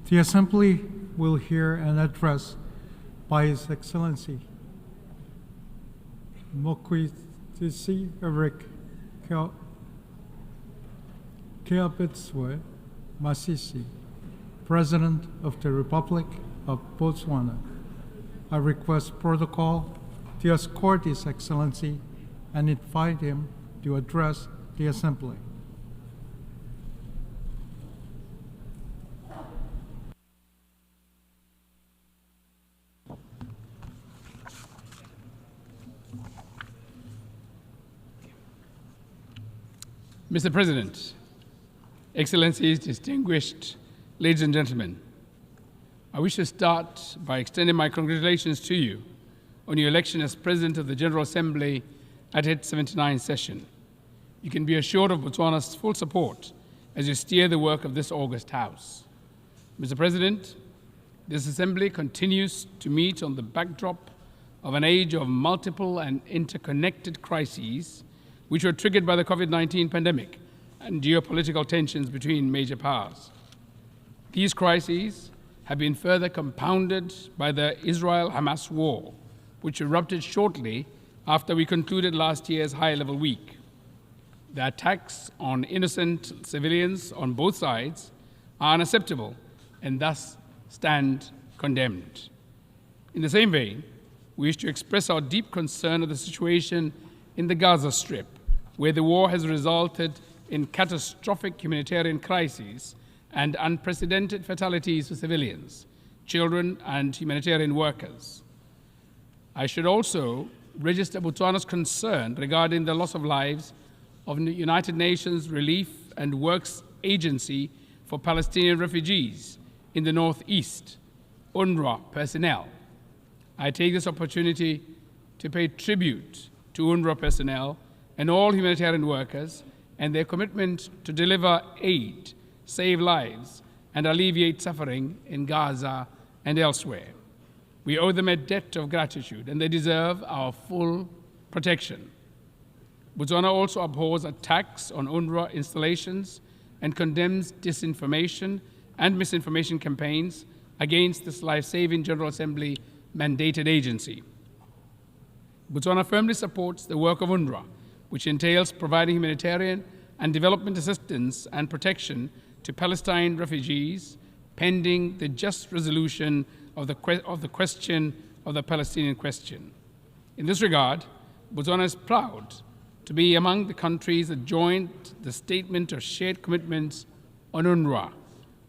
The Assembly will hear an address by His Excellency Mokgweetsi Keabetswe, Masisi, President of the Republic of Botswana. I request protocol to escort His Excellency and invite him to address the Assembly. Mr. President, Excellencies, distinguished ladies and gentlemen, I wish to start by extending my congratulations to you on your election as President of the General Assembly at its 79th session. You can be assured of Botswana's full support as you steer the work of this august House. Mr. President, this Assembly continues to meet on the backdrop of an age of multiple and interconnected crises which were triggered by the COVID-19 pandemic and geopolitical tensions between major powers. These crises have been further compounded by the Israel-Hamas war, which erupted shortly after we concluded last year's high-level week. The attacks on innocent civilians on both sides are unacceptable and thus stand condemned. In the same vein, we wish to express our deep concern of the situation in the Gaza Strip, where the war has resulted in catastrophic humanitarian crises and unprecedented fatalities for civilians, children, and humanitarian workers. I should also register Botswana's concern regarding the loss of lives of the United Nations Relief and Works Agency for Palestinian Refugees in the Northeast, UNRWA personnel. I take this opportunity to pay tribute to UNRWA personnel and all humanitarian workers and their commitment to deliver aid, save lives, and alleviate suffering in Gaza and elsewhere. We owe them a debt of gratitude, and they deserve our full protection. Botswana also abhors attacks on UNRWA installations and condemns disinformation and misinformation campaigns against this life-saving General Assembly mandated agency. Botswana firmly supports the work of UNRWA, which entails providing humanitarian and development assistance and protection to Palestine refugees pending the just resolution of the question of the Palestinian question. In this regard, Botswana is proud to be among the countries that joined the Statement of Shared Commitments on UNRWA,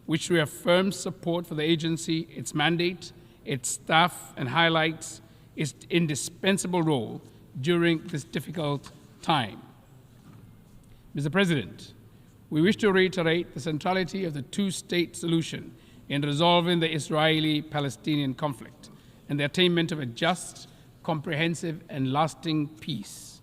which reaffirms support for the agency, its mandate, its staff, and highlights its indispensable role during this difficult time. Mr. President, we wish to reiterate the centrality of the two-state solution in resolving the Israeli-Palestinian conflict and the attainment of a just, comprehensive, and lasting peace.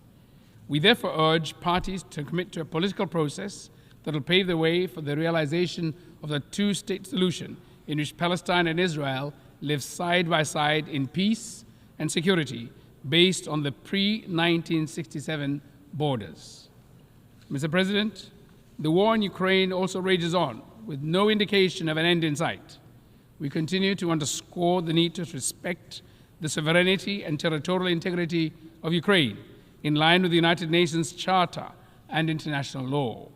We therefore urge parties to commit to a political process that will pave the way for the realization of the two-state solution in which Palestine and Israel live side by side in peace and security based on the pre-1967 borders. Mr. President, the war in Ukraine also rages on, with no indication of an end in sight. We continue to underscore the need to respect the sovereignty and territorial integrity of Ukraine, in line with the United Nations Charter and international law.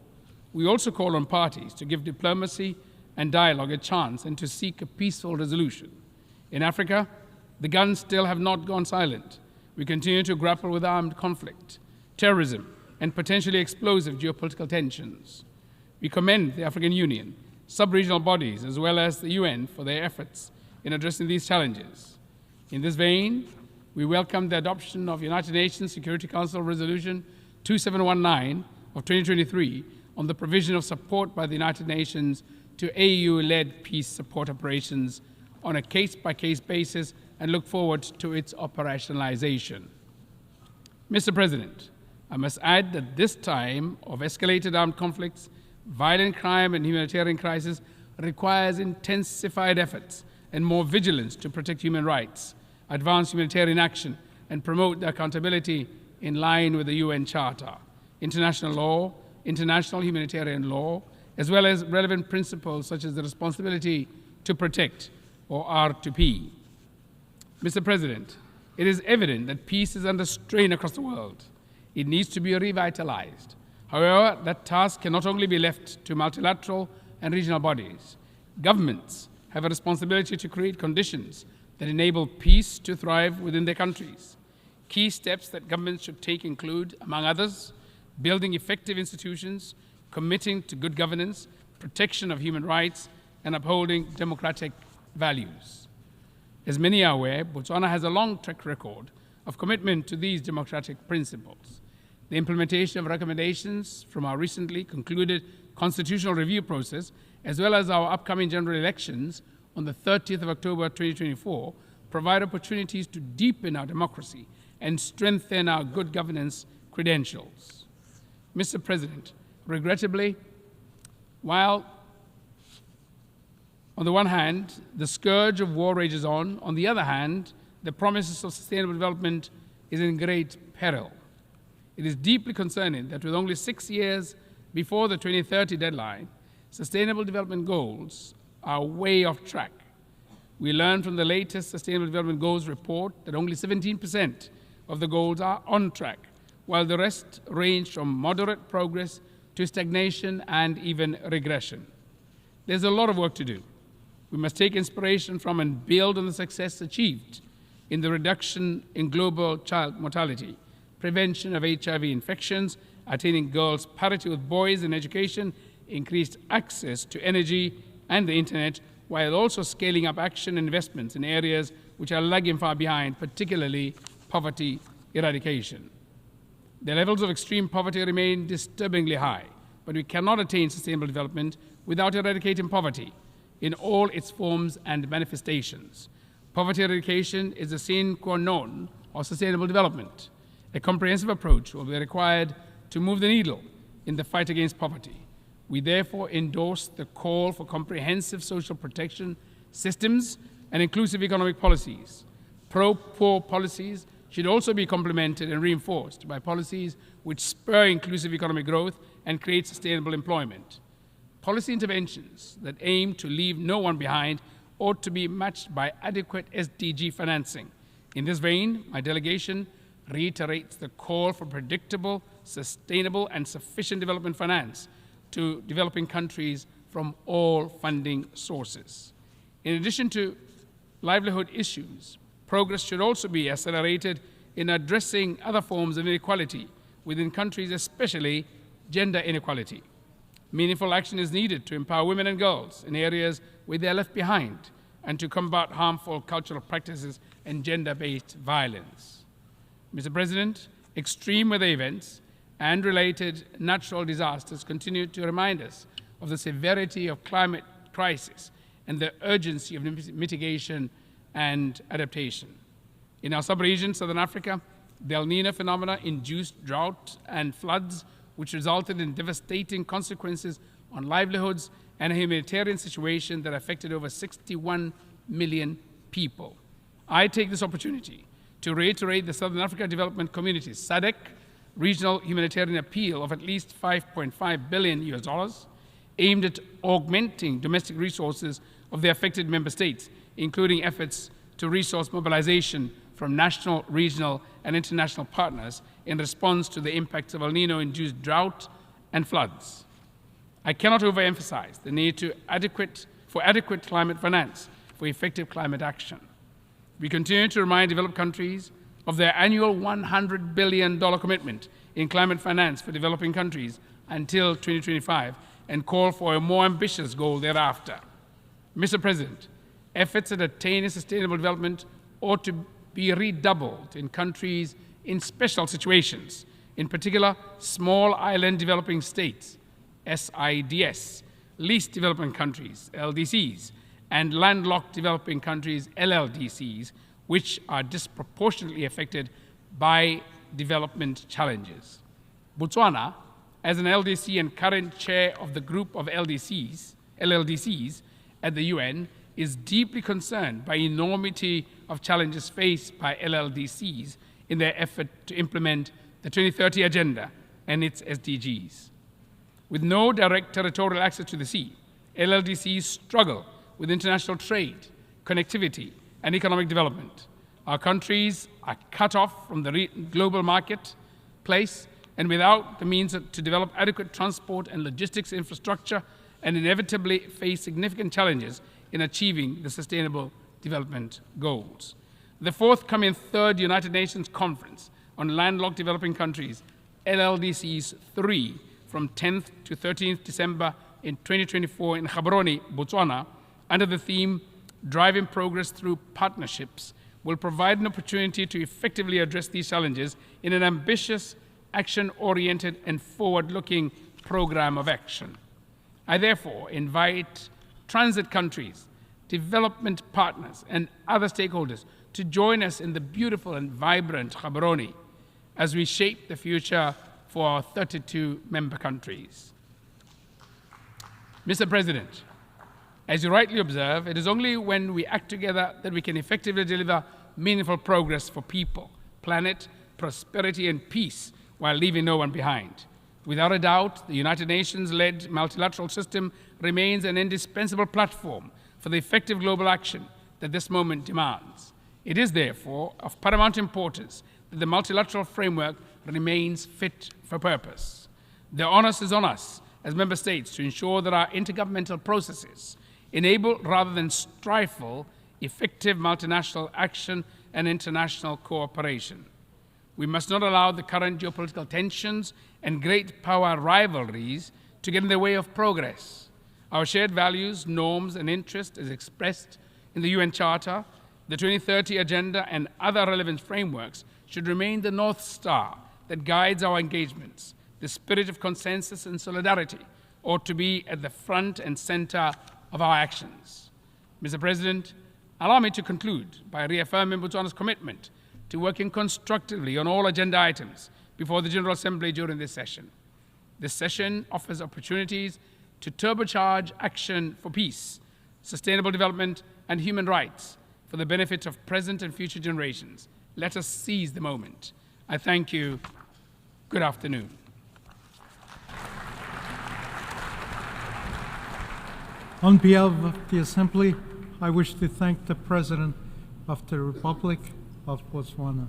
We also call on parties to give diplomacy and dialogue a chance and to seek a peaceful resolution. In Africa, the guns still have not gone silent. We continue to grapple with armed conflict, terrorism, and potentially explosive geopolitical tensions. We commend the African Union, sub-regional bodies, as well as the UN for their efforts in addressing these challenges. In this vein, we welcome the adoption of United Nations Security Council Resolution 2719 of 2023 on the provision of support by the United Nations to AU-led peace support operations on a case-by-case basis and look forward to its operationalization. Mr. President, I must add that this time of escalated armed conflicts, violent crime, and humanitarian crisis requires intensified efforts and more vigilance to protect human rights, advance humanitarian action, and promote the accountability in line with the UN Charter, international law, international humanitarian law, as well as relevant principles such as the responsibility to protect, or R2P. Mr. President, it is evident that peace is under strain across the world. It needs to be revitalized. However, that task can not only be left to multilateral and regional bodies. Governments have a responsibility to create conditions that enable peace to thrive within their countries. Key steps that governments should take include, among others, building effective institutions, committing to good governance, protection of human rights, and upholding democratic values. As many are aware, Botswana has a long track record of commitment to these democratic principles. The implementation of recommendations from our recently concluded constitutional review process, as well as our upcoming general elections on the 30th of October 2024, provide opportunities to deepen our democracy and strengthen our good governance credentials. Mr. President, regrettably, while on the one hand, the scourge of war rages on the other hand, the promises of sustainable development is in great peril. It is deeply concerning that with only 6 years before the 2030 deadline, sustainable development goals are way off track. We learned from the latest Sustainable Development Goals report that only 17% of the goals are on track, while the rest range from moderate progress to stagnation and even regression. There's a lot of work to do. We must take inspiration from and build on the success achieved in the reduction in global child mortality, prevention of HIV infections, attaining girls' parity with boys in education, increased access to energy and the internet, while also scaling up action and investments in areas which are lagging far behind, particularly poverty eradication. The levels of extreme poverty remain disturbingly high, but we cannot attain sustainable development without eradicating poverty in all its forms and manifestations. Poverty eradication is the sine qua non of sustainable development. A comprehensive approach will be required to move the needle in the fight against poverty. We therefore endorse the call for comprehensive social protection systems and inclusive economic policies. Pro-poor policies should also be complemented and reinforced by policies which spur inclusive economic growth and create sustainable employment. Policy interventions that aim to leave no one behind ought to be matched by adequate SDG financing. In this vein, my delegation reiterates the call for predictable, sustainable, and sufficient development finance to developing countries from all funding sources. In addition to livelihood issues, progress should also be accelerated in addressing other forms of inequality within countries, especially gender inequality. Meaningful action is needed to empower women and girls in areas where they are left behind and to combat harmful cultural practices and gender-based violence. Mr. President, extreme weather events and related natural disasters continue to remind us of the severity of climate crisis and the urgency of mitigation and adaptation. In our sub-region, Southern Africa, the El Niño phenomena induced drought and floods, which resulted in devastating consequences on livelihoods and a humanitarian situation that affected over 61 million people. I take this opportunity to reiterate the Southern Africa Development Community's SADC regional humanitarian appeal of at least $5.5 billion aimed at augmenting domestic resources of the affected member states, including efforts to resource mobilization from national, regional, and international partners in response to the impacts of El Niño-induced drought and floods. I cannot overemphasize the need for adequate climate finance for effective climate action. We continue to remind developed countries of their annual $100 billion commitment in climate finance for developing countries until 2025 and call for a more ambitious goal thereafter. Mr. President, efforts at attaining sustainable development ought to be redoubled in countries in special situations, in particular small island developing states, SIDS, least developing countries, LDCs, and landlocked developing countries, LLDCs, which are disproportionately affected by development challenges. Botswana, as an LDC and current chair of the group of LLDCs at the UN, is deeply concerned by enormity of challenges faced by LLDCs in their effort to implement the 2030 Agenda and its SDGs. With no direct territorial access to the sea, LLDCs struggle with international trade, connectivity, and economic development. Our countries are cut off from the global marketplace and without the means to develop adequate transport and logistics infrastructure, and inevitably face significant challenges in achieving the Sustainable Development Goals. The forthcoming third United Nations Conference on Landlocked Developing Countries, LLDCs 3, from 10th to 13th December in 2024 in Gaborone, Botswana, under the theme Driving Progress Through Partnerships, will provide an opportunity to effectively address these challenges in an ambitious, action-oriented, and forward-looking program of action. I therefore invite transit countries, development partners, and other stakeholders to join us in the beautiful and vibrant Gaborone as we shape the future for our 32 member countries. Mr. President, as you rightly observe, it is only when we act together that we can effectively deliver meaningful progress for people, planet, prosperity, and peace while leaving no one behind. Without a doubt, the United Nations-led multilateral system remains an indispensable platform for the effective global action that this moment demands. It is therefore of paramount importance that the multilateral framework remains fit for purpose. The onus is on us as member states to ensure that our intergovernmental processes enable rather than stifle effective multinational action and international cooperation. We must not allow the current geopolitical tensions and great power rivalries to get in the way of progress. Our shared values, norms, and interests, as expressed in the UN Charter, the 2030 Agenda, and other relevant frameworks, should remain the North Star that guides our engagements. The spirit of consensus and solidarity ought to be at the front and center of our actions. Mr. President, allow me to conclude by reaffirming Botswana's commitment to working constructively on all agenda items before the General Assembly during this session. This session offers opportunities to turbocharge action for peace, sustainable development, and human rights for the benefit of present and future generations. Let us seize the moment. I thank you. Good afternoon. On behalf of the Assembly, I wish to thank the President of the Republic of Botswana.